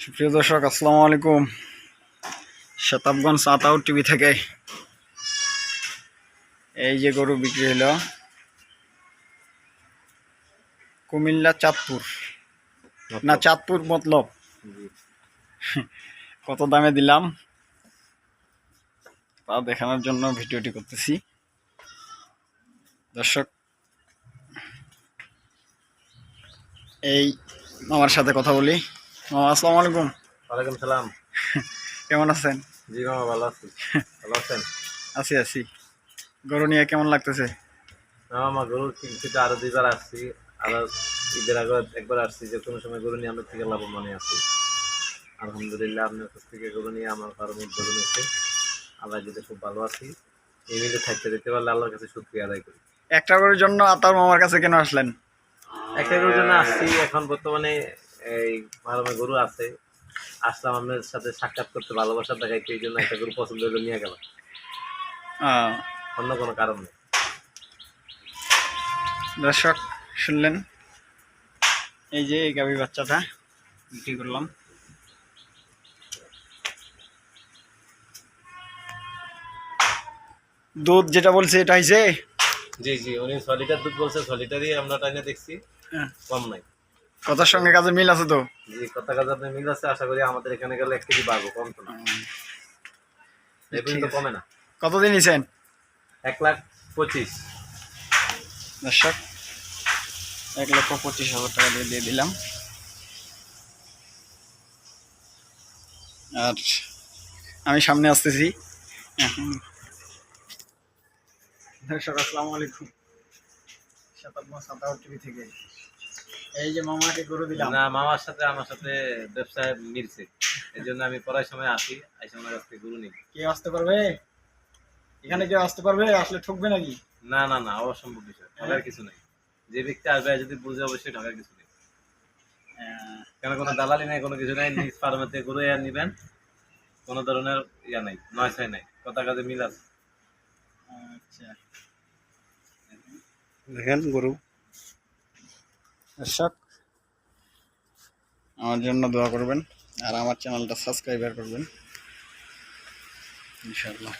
সুপ্রিয় দর্শক, আসসালামু আলাইকুম। শতাবগঞ্জ আতাউর টিভি থেকে এই যে গরু বিক্রি হলো কুমিল্লা চাঁদপুর, না চাঁদপুর মতলব। কত দামে দিলাম তা দেখানোর জন্য ভিডিওটি করতেছি। দর্শক, এই আমার সাথে কথা বলি। মামা, আসসালামু আলাইকুম। ওয়ালাইকুম সালাম। কেমন আছেন? জি মামা, ভালো আছি। ভালো আছেন? আছি আছি। গরু নিয়ে কেমন লাগতেছে? মামা, গরু কিনতে আরো দুইবার আসছি। আরো ঈদের আগে একবার আসছি। যে কোনো সময় গরু নিয়ে আপনার থেকে লাভবান আছি। আলহামদুলিল্লাহ, আপনার কাছ থেকে গরু নিয়ে আমার কারণ উদ্বোধন হয়েছে। আল্লাহ যদি খুব ভালো আছি। এই মিলে থাকতে দিতে পারলে আল্লাহর কাছে শুকরিয়া আদায় করি। একটা গরুর জন্য আতাউর মামার কাছে কেন আসলেন? একটা গরুর জন্য আসছি। এখন বর্তমানে এই ফার্মে গরু আছে, আসলাম আপনার সাথে সাক্ষাৎ করতে, ভালোবাসা দেখাইতে। এই জন্য একটা গরু পছন্দ হলে নিয়ে গেলাম, অন্য কোনো কারণ নেই। দর্শক শুনলেন, এই যে এই গাভী বাচ্চাটা বিক্রি করলাম। দুধ যেটা বলছে এটা হয়েছে। জি জি, উনি 6 লিটার দুধ বলছে। 6 লিটারই আমরা টাইনে দেখছি, কম নাই। কথার সঙ্গে কাজে মিল আছে তো? জি, কথা কাজ আপনার মিল আছে। আশা করি আমাদের এখানে গেলে 1 কেজি বাড়বো, কম তো না। এই পর্যন্ত কমে না। কতদিন নিছেন? 1,25,000। দর্শক, 1,25,000 টাকা দিয়ে দিলাম। আর আমি সামনে আসতেছি এখন। দর্শক, আসসালামু আলাইকুম। শতাবগঞ্জ আতাউর টিভি থেকে এই যে মামাকে গরু দিলাম। না, মামার সাথে আমার সাথে ব্যবসায় মিলছে। এই জন্য আমি পড়ার সময় আসি, আইসা ওনার কাছ থেকে গরু নিই। কে আসতে পারবে এখানে? কেউ আসতে পারবে? আসলে ঠকবে নাকি? না না না, অসম্ভব বিষয়। ঠকার কিছু নেই। যে ব্যক্তি আসবে যদি বুঝে, অবশ্যই ঠকার কিছু নেই। কেন কোনো দালালি নাই, কোনো কিছু নাই। নিজ ফার্মেতে গরু এর নিবেন, কোনো ধরনের ইয়া নাই, নয় ছয় নাই। কথা কাজে মিল আছে। আচ্ছা, দেখেন গরু। দর্শক, আমার জন্য দোয়া করবেন আর আমার চ্যানেলটা সাবস্ক্রাইব করবেন ইনশাআল্লাহ।